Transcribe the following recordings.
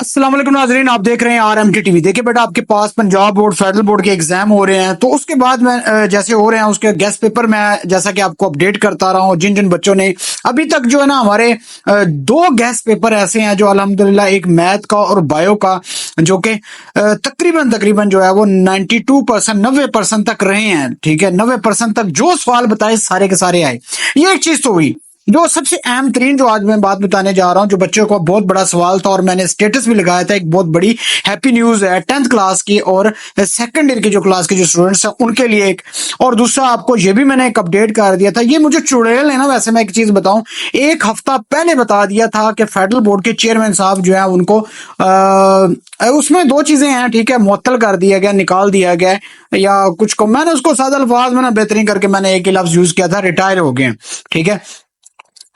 अस्सलाम वालेकुम नाज़रीन, आप देख रहे हैं आरएमटी टीवी। देखिए बेटा, आपके पास पंजाब बोर्ड फेडरल बोर्ड के एग्जाम हो रहे हैं, तो उसके बाद मैं जैसे हो रहे हैं उसके गेस्ट पेपर मैं जैसा कि आपको अपडेट करता रहा हूँ। जिन जिन बच्चों ने अभी तक जो है ना हमारे दो गेस्ट पेपर ऐसे हैं जो अल्हम्दुलिल्लाह, एक मैथ का और बायो का, जो कि तकरीबन तकरीबन जो है वो 92% 90% तक रहे हैं। ठीक है, 90% तक जो सवाल बताए सारे के सारे आए। ये एक चीज तो हुई। जो सबसे अहम तरीन जो आज मैं बात बताने जा रहा हूं, जो बच्चों को बहुत बड़ा सवाल था और मैंने स्टेटस भी लगाया था, एक बहुत बड़ी हैप्पी न्यूज है 10th क्लास की और सेकंड ईयर की जो क्लास के जो स्टूडेंट्स हैं उनके लिए एक। और दूसरा आपको ये भी मैंने एक अपडेट कर दिया था, ये मुझे चुड़ैल है ना। वैसे मैं एक चीज बताऊं, एक हफ्ता पहले बता दिया था कि फेडरल बोर्ड के चेयरमैन साहब जो है उनको उसमें दो चीजें हैं, ठीक है, मुअत्तल कर दिया गया, निकाल दिया गया या कुछ को, मैंने उसको सादा अल्फाज में ना बेहतरीन करके मैंने एक ही लफ्ज यूज किया था, रिटायर हो गए। ठीक है,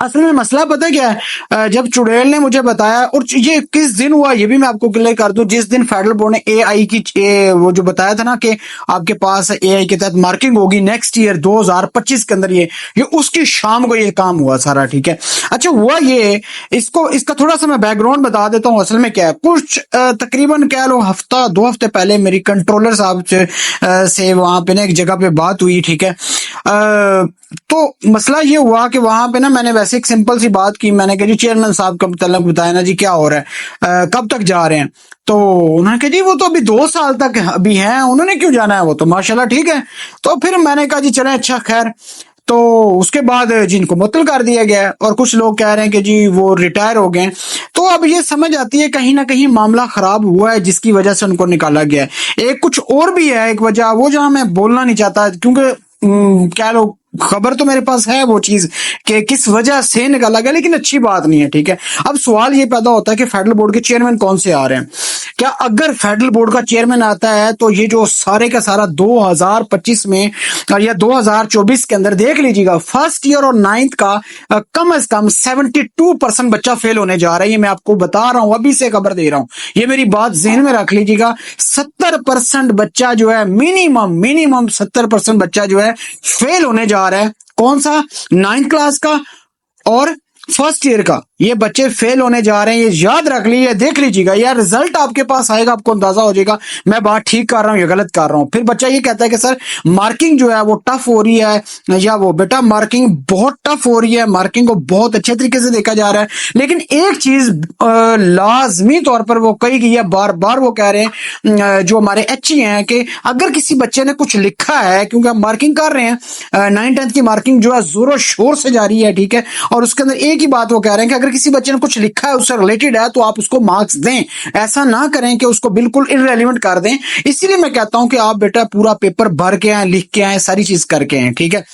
असल में मसला पता है क्या है? जब चुड़ैल ने मुझे बताया, और ये किस दिन हुआ ये भी मैं आपको क्लियर कर दूं, जिस दिन फेडरल बोर्ड ने एआई की वो जो बताया था ना कि आपके पास एआई के तहत मार्किंग होगी नेक्स्ट ईयर 2025 के अंदर, ये उसकी शाम को ये काम हुआ सारा। ठीक है, अच्छा हुआ ये, इसका थोड़ा सा मैं बैकग्राउंड बता देता हूँ। असल में क्या है, कुछ तकरीबन कह लो हफ्ता 2 हफ्ते पहले मेरी कंट्रोलर साहब से वहां पे ना एक जगह पे बात हुई। ठीक है, तो मसला ये हुआ कि वहां पे ना मैंने वैसे एक सिंपल सी बात की, मैंने कहा जी चेयरमैन साहब का मतलब बताया ना जी, क्या हो रहा है, कब तक जा रहे हैं? तो उन्होंने कहा जी वो तो अभी 2 साल तक अभी हैं, उन्होंने क्यों जाना है, वो तो माशाल्लाह ठीक है। तो फिर मैंने कहा जी चले, अच्छा खैर। तो उसके बाद जिनको मुअत्तल कर दिया गया और कुछ लोग कह रहे हैं कि जी वो रिटायर हो गए। तो अब ये समझ आती है कहीं ना कहीं मामला खराब हुआ है जिसकी वजह से उनको निकाला गया है। एक कुछ और भी है, एक वजह वो जहां मैं बोलना नहीं चाहता, क्योंकि क्या लोग खबर तो मेरे पास है वो चीज कि किस वजह से निकाला गया, लेकिन अच्छी बात नहीं है। ठीक है, अब सवाल ये पैदा होता है कि फेडरल बोर्ड के चेयरमैन कौन से आ रहे हैं। क्या अगर फेडरल बोर्ड का चेयरमैन आता है तो ये जो सारे का सारा 2025 में या 2024 के अंदर देख लीजिएगा, फर्स्ट ईयर और 9th का कम से कम 72% बच्चा फेल होने जा रहा है। ये मैं आपको बता रहा हूं, अभी से खबर दे रहा हूं, ये मेरी बात जहन में रख लीजिएगा। 70% बच्चा जो है, मिनिमम 70% बच्चा जो है फेल होने जा रहा है। कौन सा? 9th क्लास का और फर्स्ट ईयर का, ये बच्चे फेल होने जा रहे हैं। ये याद रख लीजिए, देख लीजिएगा यार, रिजल्ट आपके पास आएगा, आपको अंदाजा हो जाएगा मैं बात ठीक कर रहा हूं या गलत कर रहा हूं। फिर बच्चा ये कहता है कि सर मार्किंग जो है वो टफ हो रही है, या वो बेटा मार्किंग बहुत टफ हो रही है, मार्किंग को बहुत अच्छे तरीके से देखा जा रहा है। लेकिन एक चीज लाजमी तौर पर वो कही गई है, बार बार वो कह रहे हैं जो हमारे एचई हैं, कि अगर किसी बच्चे ने कुछ लिखा है, क्योंकि हम मार्किंग कर रहे हैं, 9th 10th की मार्किंग जो है जोरों शोर से जारी है। ठीक है, और उसके अंदर एक ही बात वो कह रहे हैं कि अगर किसी बच्चे ने कुछ लिखा है उससे रिलेटेड है तो आप उसको मार्क्स दें, ऐसा ना करें कि उसको बिल्कुल इररेलेवेंट कर दें। इसीलिए मैं कहता हूं कि आप बेटा पूरा पेपर भर के आए, लिख के आए, सारी चीज करके आए। ठीक है,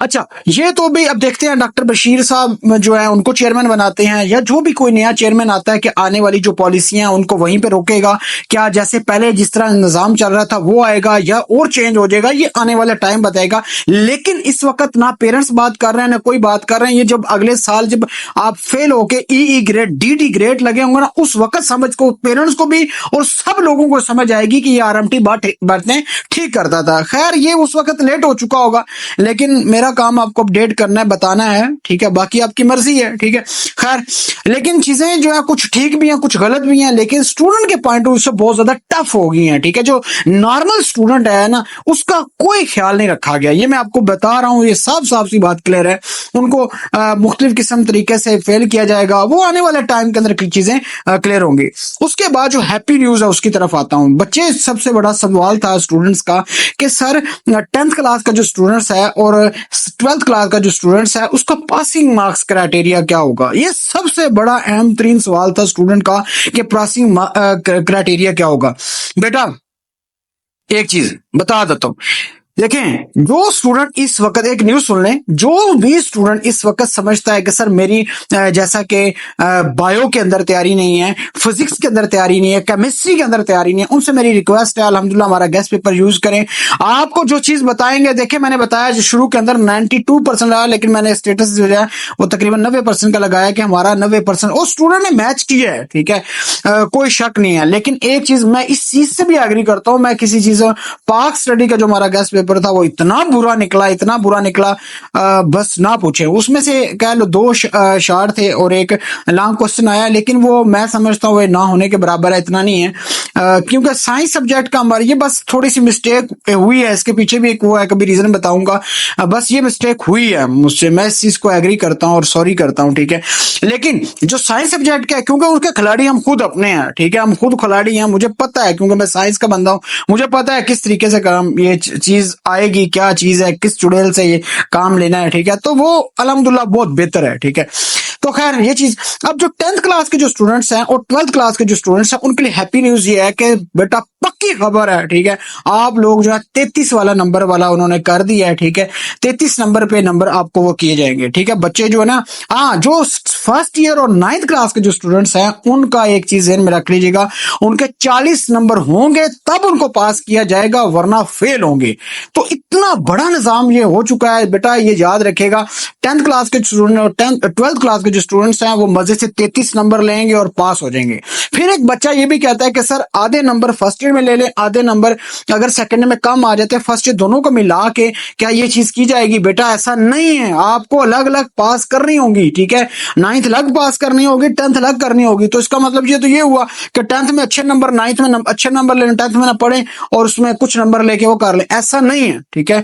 अच्छा ये तो भी अब देखते हैं डॉक्टर बशीर साहब जो है उनको चेयरमैन बनाते हैं, या जो भी कोई नया चेयरमैन आता है कि आने वाली जो पॉलिसियां उनको वहीं पे रोकेगा, क्या जैसे पहले जिस तरह निजाम चल रहा था वो आएगा या और चेंज हो जाएगा, ये आने वाला टाइम बताएगा। लेकिन इस वक्त ना पेरेंट्स बात कर रहे हैं ना कोई बात कर रहे हैं। ये जब अगले साल जब आप फेल होके ई ग्रेड डी ग्रेड लगे होंगे ना, उस वक्त समझ को पेरेंट्स को भी और सब लोगों को समझ आएगी कि ये आरएमटी बातें ठीक करता था। खैर ये उस वक्त लेट हो चुका होगा, लेकिन मेरा काम आपको अपडेट करना है, बताना है। ठीक है, बाकी आपकी मर्जी है। ठीक है, खैर लेकिन चीजें जो है कुछ ठीक भी हैं कुछ गलत भी हैं, लेकिन स्टूडेंट के पॉइंट ऑफ व्यू से बहुत ज्यादा टफ हो गई हैं। ठीक है, जो नॉर्मल स्टूडेंट है ना उसका कोई ख्याल नहीं रखा गया, ये मैं आपको बता रहा हूं, ये साफ साफ सी बात क्लियर है। उनको मुख्तलिफ किस्म तरीके से फेल किया जाएगा, वो आने वाले टाइम के अंदर चीजें क्लियर होंगी। उसके बाद जो हैप्पी न्यूज है उसकी तरफ आता हूं। बच्चे सबसे बड़ा सवाल था स्टूडेंट्स का कि सर 10th क्लास का जो स्टूडेंट्स है और 12th क्लास का जो स्टूडेंट्स है उसका पासिंग मार्क्स क्राइटेरिया क्या होगा। ये सबसे बड़ा अहम तरीन सवाल था स्टूडेंट का कि पासिंग क्राइटेरिया क्या होगा। बेटा एक चीज बता देता हूं, देखें जो स्टूडेंट इस वक्त, एक न्यूज सुन लें, जो भी स्टूडेंट इस वक्त समझता है कि सर मेरी जैसा कि बायो के अंदर तैयारी नहीं है, फिजिक्स के अंदर तैयारी नहीं है, केमिस्ट्री के अंदर तैयारी नहीं है, उनसे मेरी रिक्वेस्ट है अल्हम्दुलिल्लाह हमारा गेस्ट पेपर यूज करें। आपको जो चीज बताएंगे, देखें मैंने बताया जो शुरू के अंदर 92% रहा, लेकिन मैंने स्टेटस जो है वो तकरीबन 90% का लगाया कि हमारा 90% उस स्टूडेंट ने मैच किया है। ठीक है, कोई शक नहीं है। लेकिन एक चीज मैं इस चीज से भी एग्री करता हूं, मैं किसी चीज पाक स्टडी का जो हमारा गेस्ट पेपर पेपर था वो इतना बुरा निकला, इतना बुरा निकला, बस ना पूछे। उसमें से कह लो 2 शार्ट थे और एक लॉन्ग क्वेश्चन आया, लेकिन वो मैं समझता हूँ ना होने के बराबर है, इतना नहीं है। क्योंकि साइंस सब्जेक्ट का हमारा ये बस थोड़ी सी मिस्टेक हुई है, इसके पीछे भी एक वो है, कभी रीजन बताऊंगा। बस ये मिस्टेक हुई है मुझसे, मैं इस चीज को एग्री करता हूँ और सॉरी करता हूँ, ठीक है। लेकिन जो साइंस सब्जेक्ट का है, क्योंकि उसके खिलाड़ी हम खुद अपने हैं, ठीक है, हम खुद खिलाड़ी हैं, मुझे पता है, क्योंकि मैं साइंस का बंदा हूँ, मुझे पता है किस तरीके से काम ये चीज आएगी, क्या चीज है, किस चुड़ैल से ये काम लेना है, ठीक है। तो वो अल्हम्दुलिल्लाह बहुत बेहतर है, ठीक है। तो खैर ये चीज, अब जो 10th क्लास के जो स्टूडेंट्स हैं और 12th क्लास के जो स्टूडेंट्स हैं उनके लिए हैप्पी न्यूज ये है कि बेटा पक्की खबर है, ठीक है, आप लोग जो है 33 वाला नंबर वाला उन्होंने कर दिया है, ठीक है। 33 नंबर पे नंबर आपको वो किए जाएंगे, ठीक है। बच्चे जो है ना, हाँ, जो फर्स्ट ईयर और 9th क्लास के जो स्टूडेंट्स हैं उनका एक चीज ध्यान में रख लीजिएगा, उनके 40 नंबर होंगे तब उनको पास किया जाएगा, वरना फेल होंगे। तो इतना बड़ा निजाम ये हो चुका है बेटा, ये याद रखेगा। 10th क्लास के स्टूडेंट और 12th क्लास के जो स्टूडेंट्स हैं वो मजे से 33 नंबर लेंगे और पास हो जाएंगे। फिर एक बच्चा ये भी कहता है कि सर आधे नंबर फर्स्ट ईयर में ले लें, आधे नंबर अगर सेकंड में कम आ जाते हैं फर्स्ट ईयर दोनों को मिला के क्या ये चीज की जाएगी? बेटा ऐसा नहीं है, आपको अलग अलग पास करनी होगी, ठीक है। 9th अलग पास करनी होगी, 10th अलग करनी होगी। तो इसका मतलब ये तो ये हुआ कि 10th में अच्छे नंबर, 9th में अच्छे नंबर लेने, 10th में ना पढ़े और उसमें कुछ नंबर लेके वो कर ले, ऐसा नहीं है, ठीक है,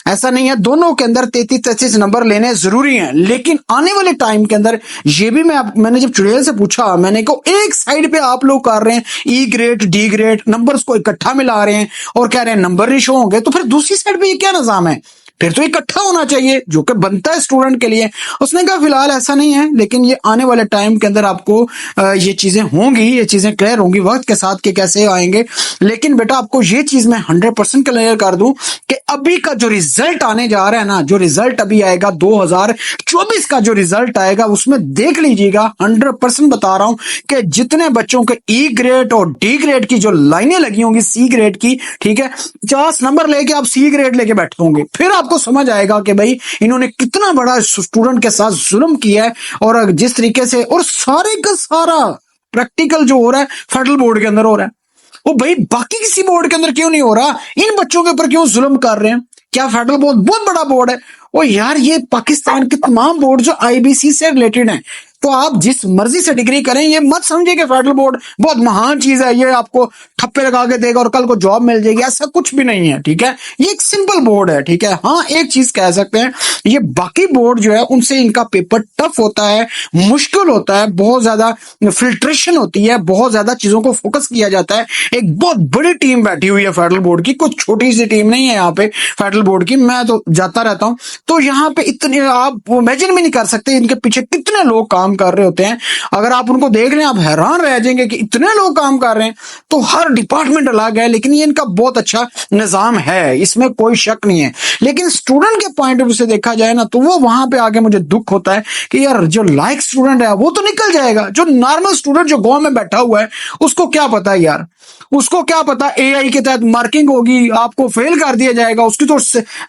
ऐसा नहीं है। दोनों के अंदर 33-33 नंबर लेने जरूरी हैं, लेकिन आने वाले टाइम के अंदर ये भी मैंने जब चुड़ैल से पूछा, मैंने कहा एक साइड पे आप लोग कर रहे हैं ई ग्रेड डी ग्रेड, नंबर्स को इकट्ठा मिला रहे हैं और कह रहे हैं नंबर नहीं शो होंगे, तो फिर दूसरी साइड पे ये क्या निजाम है? फिर तो इकट्ठा होना चाहिए जो कि बनता है स्टूडेंट के लिए। उसने कहा फिलहाल ऐसा नहीं है, लेकिन ये आने वाले टाइम के अंदर आपको ये चीजें होंगी, ये चीजें क्लियर होंगी वक्त के साथ के कैसे आएंगे। लेकिन बेटा आपको ये चीज मैं 100% क्लियर कर दूं कि अभी का जो रिजल्ट आने जा रहा है ना, जो रिजल्ट अभी आएगा 2024 का जो रिजल्ट आएगा, उसमें देख लीजिएगा, 100% बता रहा हूं कि जितने बच्चों के ई ग्रेड और डी ग्रेड की जो लाइनें लगी होंगी सी ग्रेड की, ठीक है, 50 नंबर लेके आप सी ग्रेड लेके बैठे होंगे, फिर आपको समझ आएगा कि भाई इन्होंने कितना बड़ा स्टूडेंट के साथ जुल्म किया है। और जिस तरीके से, और सारे का सारा प्रैक्टिकल जो हो रहा है फेडरल बोर्ड के अंदर हो रहा है, वो भाई बाकी किसी बोर्ड के अंदर क्यों नहीं हो रहा? इन बच्चों के ऊपर क्यों जुल्म कर रहे हैं? क्या फेडरल बोर्ड बहुत बड़ा बोर्ड है? ओ यार, ये पाकिस्तान के तमाम बोर्ड जो आईबीसी से रिलेटेड हैं, तो आप जिस मर्जी से डिग्री करें, ये मत समझिए कि फेडरल बोर्ड बहुत महान चीज है, ये आपको ठप्पे लगा के देगा और कल को जॉब मिल जाएगी, ऐसा कुछ भी नहीं है, ठीक है। ये एक सिंपल बोर्ड है, ठीक है। हाँ, एक चीज कह सकते हैं, ये बाकी बोर्ड जो है उनसे इनका पेपर टफ होता है, मुश्किल होता है, बहुत ज्यादा फिल्ट्रेशन होती है, बहुत ज्यादा चीजों को फोकस किया जाता है। एक बहुत बड़ी टीम बैठी हुई है फेडरल बोर्ड की, कुछ छोटी सी टीम नहीं है यहाँ पे फेडरल बोर्ड की, मैं तो जाता रहता हूँ, तो यहाँ पे इतने आप इमेजिन भी नहीं कर सकते इनके पीछे कितने लोग काम कर रहे होते हैं। अगर आप उनको देख लें आप हैरान रह जाएंगे कि इतने लोग काम कर रहे हैं। तो हर डिपार्टमेंट अलग है, लेकिन ये इनका बहुत अच्छा निजाम है, इसमें कोई शक नहीं है। लेकिन स्टूडेंट के पॉइंट ऑफ व्यू से देखा जाए ना, तो वो वहां पे आके मुझे दुख होता है कि यार जो लाइक स्टूडेंट है वो तो निकल जाएगा, जो नॉर्मल स्टूडेंट जो गांव में बैठा हुआ है उसको क्या पता है यार, उसको क्या पता एआई के तहत मार्किंग होगी, आपको फेल कर दिया जाएगा, उसकी तो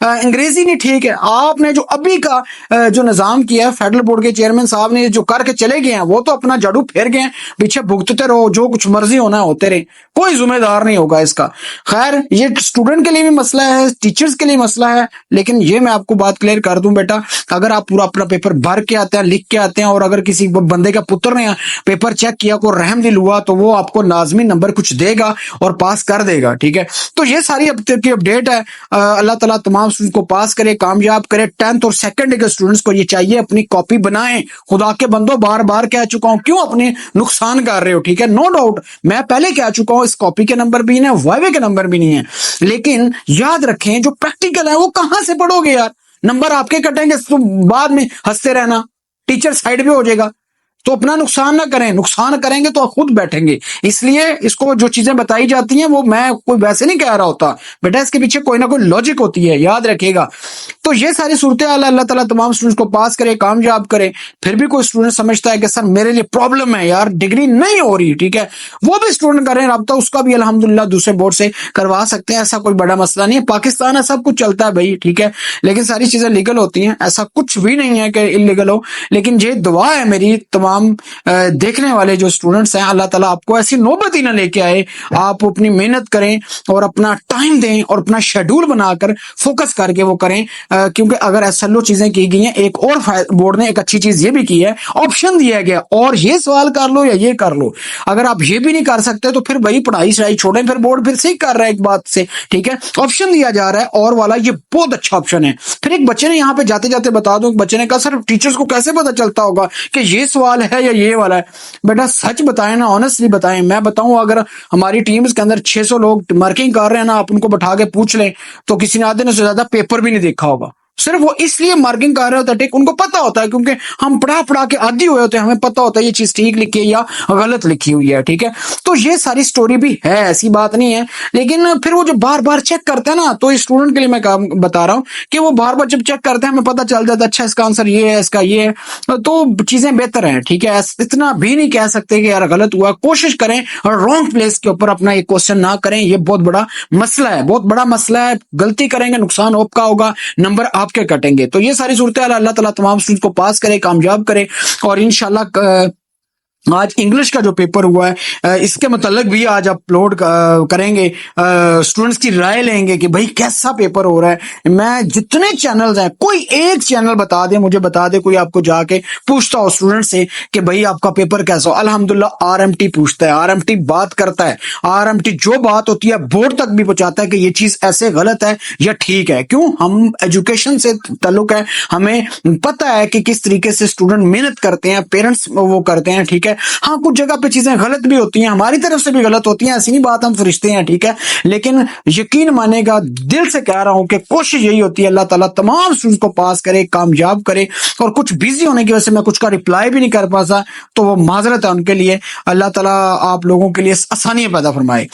अंग्रेजी नहीं ठीक है। आपने जो अभी का जो निजाम किया है, फेडरल बोर्ड के चेयरमैन साहब ने जो करके चले गए हैं, वो तो अपना जादू फेर गए हैं, पीछे भुगतते रहो, जो कुछ मर्जी होना होते रहे, कोई जिम्मेदार नहीं होगा इसका। खैर, ये स्टूडेंट के लिए भी मसला है, टीचर्स के लिए मसला है, लेकिन ये मैं आपको बात क्लियर कर दूं बेटा, अगर आप पूरा अपना पेपर भर के आते हैं, लिख के आते हैं, और अगर किसी बंदे का पुत्र ने पेपर चेक किया, को रहम दिल हुआ, तो वो आपको लाजमी नंबर कुछ देगा और पास कर देगा, ठीक है। तो ये सारी अब तक की अपडेट है। अल्लाह ताला तमाम स्टूडेंट को पास करे, कामयाब करे। 10th और सेकंड के स्टूडेंट्स को ये चाहिए अपनी कॉपी बनाएं। खुदा के बंदो, बार बार कह चुका हूं, क्यों अपने नुकसान कर रहे हो, ठीक है। नो डाउट मैं पहले कह चुका हूं, इस कॉपी के नंबर भी नहीं है, वाइवे के नंबर भी नहीं है, लेकिन याद रखें जो प्रैक्टिकल है वो कहां से पढ़ोगे यार? नंबर आपके कटेंगे तो बाद में हंसते रहना, टीचर साइड पे हो जाएगा। तो अपना नुकसान ना करें, नुकसान करेंगे तो खुद बैठेंगे। इसलिए इसको जो चीजें बताई जाती हैं वो मैं कोई वैसे नहीं कह रहा होता बेटा, इसके पीछे कोई ना कोई लॉजिक होती है, याद रखिएगा। तो ये सारी सूरत हाल, अल्लाह ताला तमाम स्टूडेंट्स को पास करे, कामयाब करे। फिर भी कोई स्टूडेंट समझता है कि सर मेरे लिए प्रॉब्लम है यार, डिग्री नहीं हो रही, ठीक है, वो भी स्टूडेंट करें रब्ता, उसका भी अल्हम्दुलिल्लाह दूसरे बोर्ड से करवा सकते हैं, ऐसा कोई बड़ा मसला नहीं है। पाकिस्तान है, सब कुछ चलता है भाई, ठीक है, लेकिन सारी चीजें लीगल होती हैं, ऐसा कुछ भी नहीं है कि इलीगल हो। लेकिन ये दुआ है मेरी तमाम तमाम देखने वाले जो स्टूडेंट्स हैं, अल्लाह ताला आपको ऐसी नौबत ही ना लेके आए। आप अपनी मेहनत करें और अपना टाइम दें और अपना शेड्यूल बनाकर फोकस करके वो करें, क्योंकि अगर SLO चीजें की गई हैं, एक और बोर्ड ने एक अच्छी चीज ये भी की है, ऑप्शन दिया गया और ये सवाल कर लो या ये कर लो। अगर आप ये भी नहीं कर सकते तो फिर वही पढ़ाई शढ़ाई छोड़ें, फिर बोर्ड फिर से कर रहा है एक बात से, ठीक है। ऑप्शन दिया जा रहा है और वाला, ये बहुत अच्छा ऑप्शन है। फिर एक बच्चे ने यहाँ पे जाते जाते बता दो, बच्चे ने कहा सर टीचर्स को कैसे पता चलता होगा कि ये सवाल है या ये वाला है। बेटा सच बताएं ना, ऑनेस्टली बताएं। मैं बताऊं, अगर हमारी टीम्स के अंदर 600 लोग मार्किंग कर रहे हैं ना, आप उनको बैठा के पूछ लें तो किसी ने आधे से ज्यादा पेपर भी नहीं देखा होगा। सिर्फ वो इसलिए मार्किंग कर रहे होता है, ठीक, उनको पता होता है क्योंकि हम पढ़ा पढ़ा के आदी हुए होते हैं, हमें पता होता है ये चीज ठीक लिखी है या गलत लिखी हुई है, ठीक है। तो ये सारी स्टोरी भी है, ऐसी बात नहीं है। लेकिन फिर वो जो बार बार चेक करते हैं ना, तो स्टूडेंट के लिए मैं काम बता रहा हूँ कि वो बार बार जब चेक करते हैं हमें पता चल जाता है अच्छा इसका आंसर ये है, इसका ये है, तो चीजें बेहतर है, ठीक है। इतना भी नहीं कह सकते कि यार गलत हुआ। कोशिश करें और रॉन्ग प्लेस के ऊपर अपना ये क्वेश्चन ना करें, ये बहुत बड़ा मसला है, बहुत बड़ा मसला है। गलती करेंगे नुकसान आपका होगा, नंबर आपके कटेंगे। तो ये सारी सूरत हाल, अल्लाह ताला तमाम स्टूडेंट्स को पास करे, कामयाब करे। और इंशाल्लाह आज इंग्लिश का जो पेपर हुआ है इसके मतलब भी आज अपलोड करेंगे, स्टूडेंट्स की राय लेंगे कि भाई कैसा पेपर हो रहा है। मैं जितने चैनल्स हैं, कोई एक चैनल बता दे, मुझे बता दे, कोई आपको जाके पूछता हो स्टूडेंट से कि भाई आपका पेपर कैसा हो। अल्हम्दुलिल्लाह RMT पूछता है, RMT बात करता है, RMT जो बात होती है बोर्ड तक भी पहुंचाता है कि ये चीज ऐसे गलत है या ठीक है। क्यों? हम एजुकेशन से ताल्लुक है, हमें पता है कि किस तरीके से स्टूडेंट मेहनत करते हैं, पेरेंट्स वो करते हैं, ठीक है। हाँ, कुछ जगह पे चीजें गलत भी होती हैं, हमारी तरफ से भी गलत होती हैं, ऐसी नहीं बात, हम फरिश्ते हैं, ठीक है। लेकिन यकीन मानेगा, दिल से कह रहा हूं कि कोशिश यही होती है अल्लाह ताला तमाम स्टूडेंट्स को पास करे, कामयाब करे। और कुछ बिजी होने की वजह से मैं कुछ का रिप्लाई भी नहीं कर पाता, तो वो माजरत है उनके लिए। अल्लाह ताला आप लोगों के लिए आसानियां पैदा फरमाए।